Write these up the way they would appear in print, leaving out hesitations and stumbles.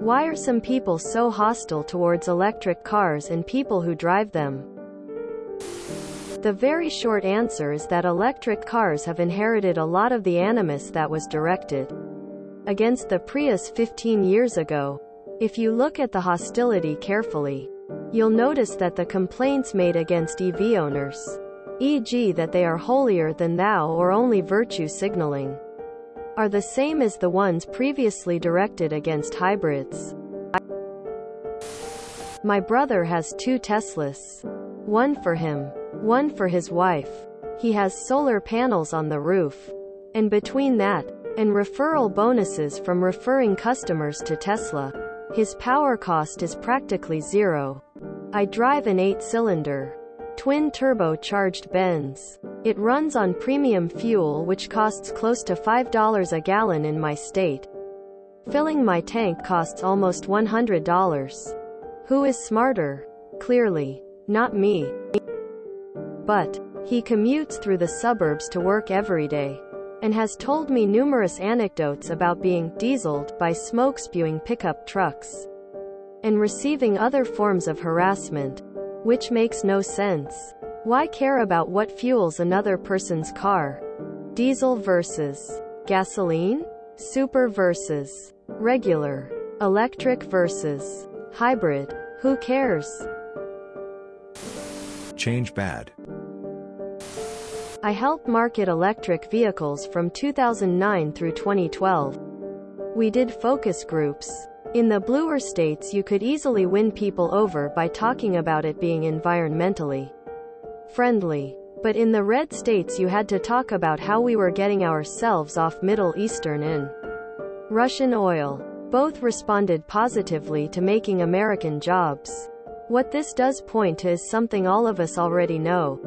Why are some people so hostile towards electric cars and people who drive them? The very short answer is that electric cars have inherited a lot of the animus that was directed against the Prius 15 years ago. If you look at the hostility carefully, you'll notice that the complaints made against EV owners, e.g. that they are holier than thou or only virtue signaling, are the same as the ones previously directed against hybrids. My brother has 2 Teslas. One for him, one for his wife. He has solar panels on the roof. And between that, and referral bonuses from referring customers to Tesla, his power cost is practically zero. I drive an 8-cylinder, twin-turbo-charged Benz. It runs on premium fuel which costs close to $5 a gallon in my state. Filling my tank costs almost $100. Who is smarter? Clearly, not me. But he commutes through the suburbs to work every day, and has told me numerous anecdotes about being dieseled by smoke-spewing pickup trucks, and receiving other forms of harassment, which makes no sense. Why care about what fuels another person's car? Diesel versus gasoline? Super versus regular? Electric versus hybrid? Who cares? Change bad. I helped market electric vehicles from 2009 through 2012. We did focus groups. In the bluer states you could easily win people over by talking about it being environmentally friendly. But in the red states you had to talk about how we were getting ourselves off Middle Eastern and Russian oil. Both responded positively to making American jobs. What this does point to is something all of us already know.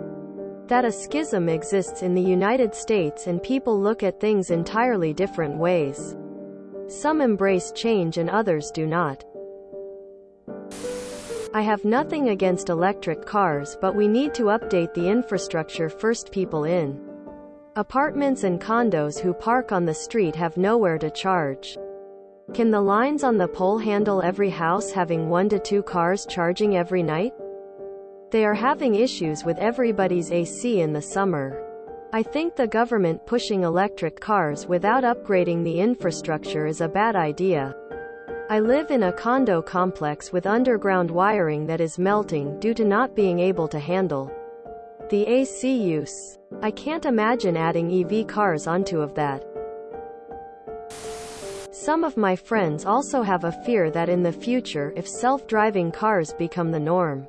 That a schism exists in the United States and people look at things entirely different ways. Some embrace change and others do not. I have nothing against electric cars, but we need to update the infrastructure first. People in apartments and condos who park on the street have nowhere to charge. Can the lines on the pole handle every house having 1 to 2 cars charging every night? They are having issues with everybody's AC in the summer. I think the government pushing electric cars without upgrading the infrastructure is a bad idea. I live in a condo complex with underground wiring that is melting due to not being able to handle the AC use. I can't imagine adding EV cars onto of that. Some of my friends also have a fear that in the future, if self-driving cars become the norm,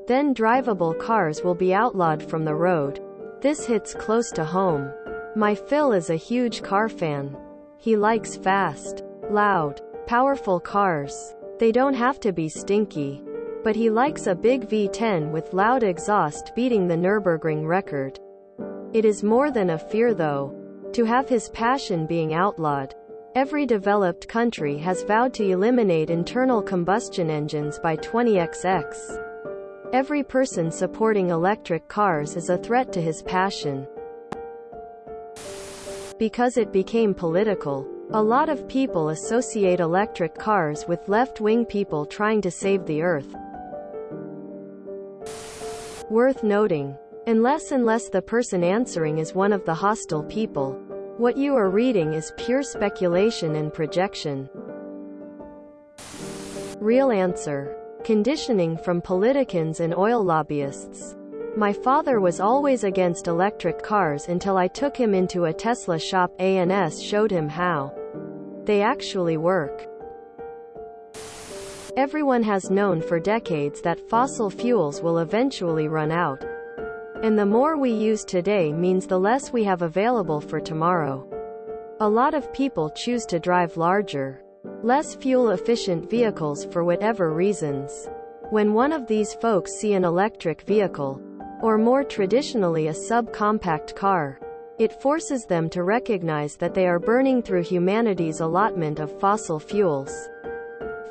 then drivable cars will be outlawed from the road. This hits close to home. My Phil is a huge car fan. He likes fast, loud, powerful cars. They don't have to be stinky. But he likes a big V10 with loud exhaust beating the Nürburgring record. It is more than a fear though, to have his passion being outlawed. Every developed country has vowed to eliminate internal combustion engines by 20XX. Every person supporting electric cars is a threat to his passion. Because it became political, a lot of people associate electric cars with left-wing people trying to save the earth. Worth noting, unless the person answering is one of the hostile people, what you are reading is pure speculation and projection. Real answer. Conditioning from politicians and oil lobbyists. My father was always against electric cars until I took him into a Tesla shop and showed him how they actually work. Everyone has known for decades that fossil fuels will eventually run out. And the more we use today means the less we have available for tomorrow. A lot of people choose to drive larger, less fuel-efficient vehicles for whatever reasons. When one of these folks see an electric vehicle, or more traditionally a subcompact car, it forces them to recognize that they are burning through humanity's allotment of fossil fuels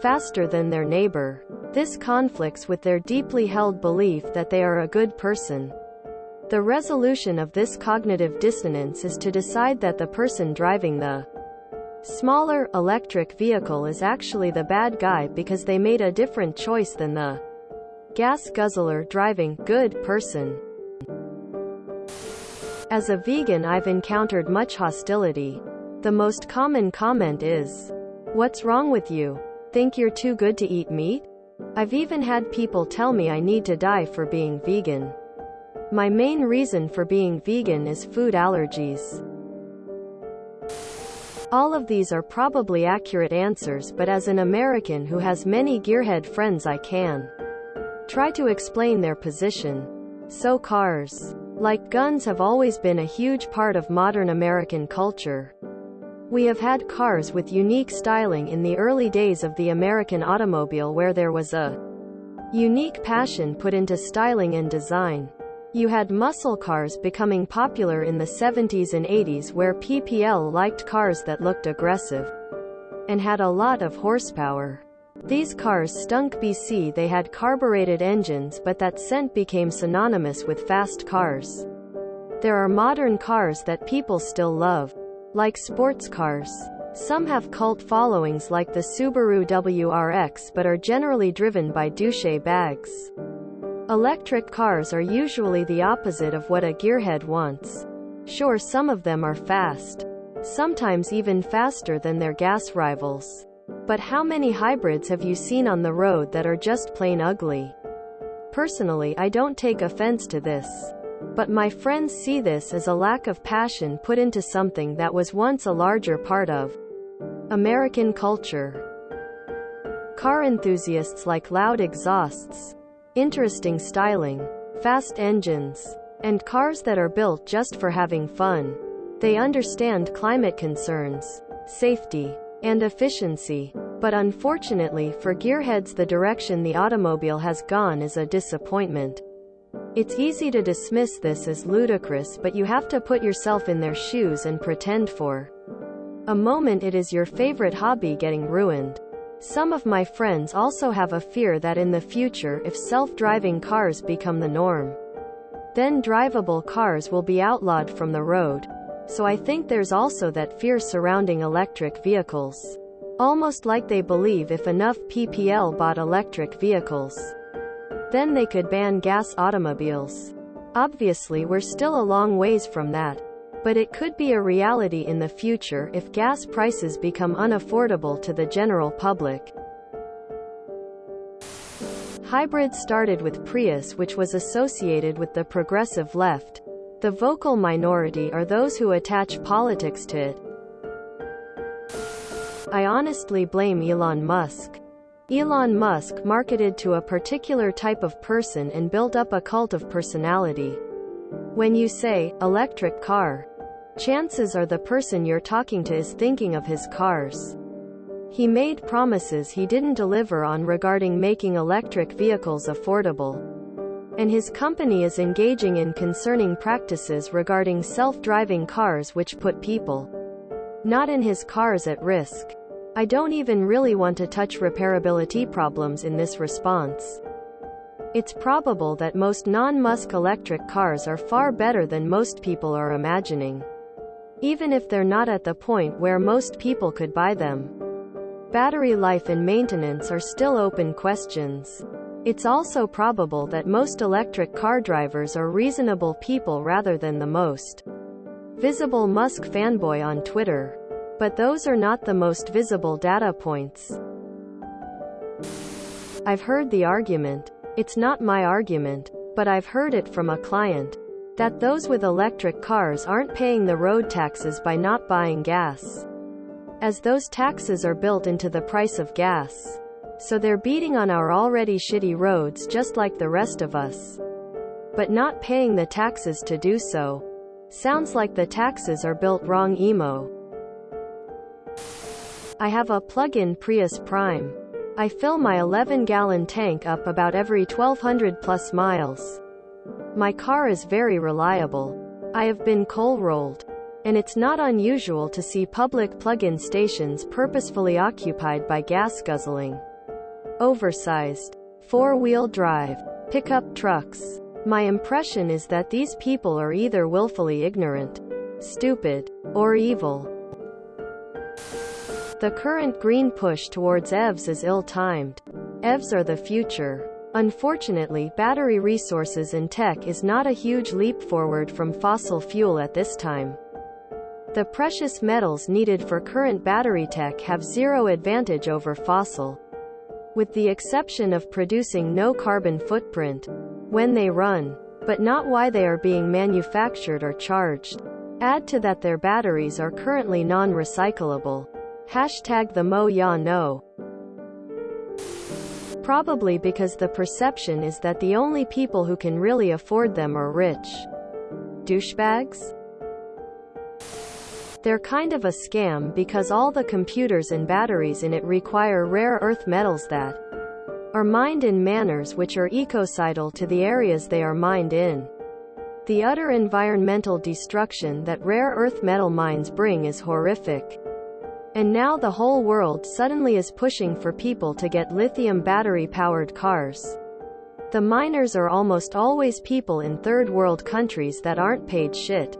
faster than their neighbor. This conflicts with their deeply held belief that they are a good person. The resolution of this cognitive dissonance is to decide that the person driving the Smaller, electric vehicle is actually the bad guy because they made a different choice than the gas guzzler driving good person. As a vegan, I've encountered much hostility. The most common comment is, "What's wrong with you? Think you're too good to eat meat?" I've even had people tell me I need to die for being vegan. My main reason for being vegan is food allergies. All of these are probably accurate answers, but as an American who has many gearhead friends, I can try to explain their position. So cars, like guns, have always been a huge part of modern American culture. We have had cars with unique styling in the early days of the American automobile, where there was a unique passion put into styling and design. You had muscle cars becoming popular in the 70s and 80s, where PPL liked cars that looked aggressive and had a lot of horsepower. These cars stunk BC. They had carbureted engines, but that scent became synonymous with fast cars. There are modern cars that people still love, like sports cars. Some have cult followings like the Subaru WRX, but are generally driven by douche bags. Electric cars are usually the opposite of what a gearhead wants. Sure, some of them are fast, sometimes even faster than their gas rivals. But how many hybrids have you seen on the road that are just plain ugly? Personally, I don't take offense to this, but my friends see this as a lack of passion put into something that was once a larger part of American culture. Car enthusiasts like loud exhausts, interesting styling, fast engines, and cars that are built just for having fun. They understand climate concerns, safety, and efficiency. But unfortunately for gearheads, the direction the automobile has gone is a disappointment. It's easy to dismiss this as ludicrous, but you have to put yourself in their shoes and pretend for a moment it is your favorite hobby getting ruined. Some of my friends also have a fear that in the future, if self-driving cars become the norm, then drivable cars will be outlawed from the road. So I think there's also that fear surrounding electric vehicles. Almost like they believe if enough PPL bought electric vehicles, then they could ban gas automobiles. Obviously, we're still a long ways from that, but it could be a reality in the future if gas prices become unaffordable to the general public. Hybrids started with Prius, which was associated with the progressive left. The vocal minority are those who attach politics to it. I honestly blame Elon Musk. Elon Musk marketed to a particular type of person and built up a cult of personality. When you say, electric car, chances are the person you're talking to is thinking of his cars. He made promises he didn't deliver on regarding making electric vehicles affordable. And his company is engaging in concerning practices regarding self-driving cars which put people not in his cars at risk. I don't even really want to touch repairability problems in this response. It's probable that most non-Musk electric cars are far better than most people are imagining, even if they're not at the point where most people could buy them. Battery life and maintenance are still open questions. It's also probable that most electric car drivers are reasonable people rather than the most visible Musk fanboy on Twitter. But those are not the most visible data points. I've heard the argument. It's not my argument, but I've heard it from a client, that those with electric cars aren't paying the road taxes by not buying gas, as those taxes are built into the price of gas. So they're beating on our already shitty roads just like the rest of us, but not paying the taxes to do so. Sounds like the taxes are built wrong. Emo. I have a plug-in Prius Prime. I fill my 11-gallon tank up about every 1,200 plus miles. My car is very reliable. I have been coal-rolled, and it's not unusual to see public plug-in stations purposefully occupied by gas-guzzling, oversized, four-wheel drive pickup trucks. My impression is that these people are either willfully ignorant, stupid, or evil. The current green push towards EVs is ill-timed. EVs are the future. Unfortunately, battery resources and tech is not a huge leap forward from fossil fuel at this time. The precious metals needed for current battery tech have zero advantage over fossil, with the exception of producing no carbon footprint when they run, but not why they are being manufactured or charged. Add to that their batteries are currently non-recyclable. Hashtag the mo ya no. Probably because the perception is that the only people who can really afford them are rich douchebags. They're kind of a scam because all the computers and batteries in it require rare earth metals that are mined in manners which are ecocidal to the areas they are mined in. The utter environmental destruction that rare earth metal mines bring is horrific. And now the whole world suddenly is pushing for people to get lithium battery-powered cars. The miners are almost always people in third world countries that aren't paid shit.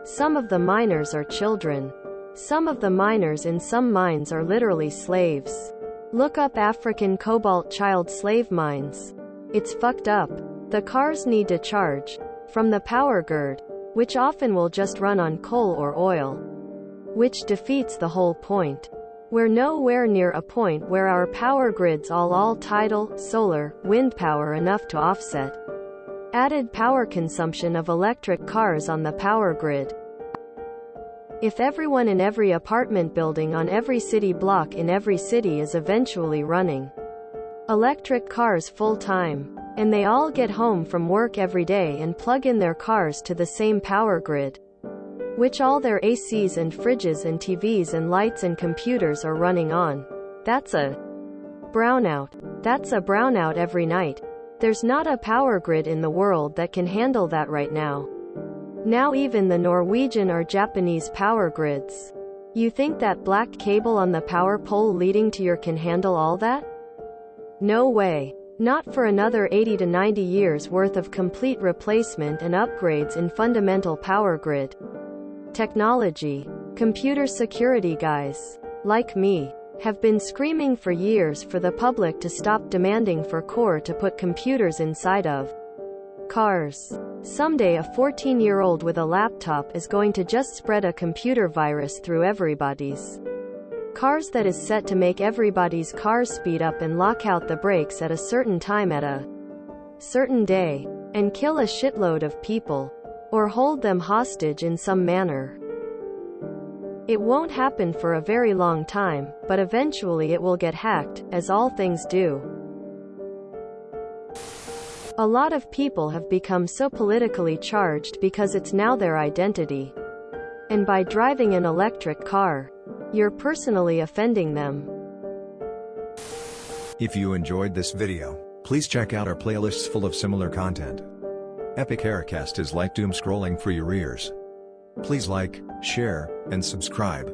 Some of the miners are children. Some of the miners in some mines are literally slaves. Look up African cobalt child slave mines. It's fucked up. The cars need to charge from the power grid, which often will just run on coal or oil, which defeats the whole point. We're nowhere near a point where our power grids all tidal, solar, wind power enough to offset added power consumption of electric cars on the power grid. If everyone in every apartment building on every city block in every city is eventually running electric cars full-time, and they all get home from work every day and plug in their cars to the same power grid, which all their ACs and fridges and TVs and lights and computers are running on, that's a brownout. That's a brownout every night. There's not a power grid in the world that can handle that right now. Now even the Norwegian or Japanese power grids. You think that black cable on the power pole leading to your can handle all that? No way. Not for another 80 to 90 years worth of complete replacement and upgrades in fundamental power grid technology. Computer security guys like me have been screaming for years for the public to stop demanding for Core to put computers inside of cars. Someday a 14-year-old with a laptop is going to just spread a computer virus through everybody's cars that is set to make everybody's cars speed up and lock out the brakes at a certain time at a certain day, and kill a shitload of people, or hold them hostage in some manner. It won't happen for a very long time, but eventually it will get hacked, as all things do. A lot of people have become so politically charged because it's now their identity. And by driving an electric car, you're personally offending them. If you enjoyed this video, please check out our playlists full of similar content. Epic Aircast is like doom scrolling for your ears. Please like, share, and subscribe.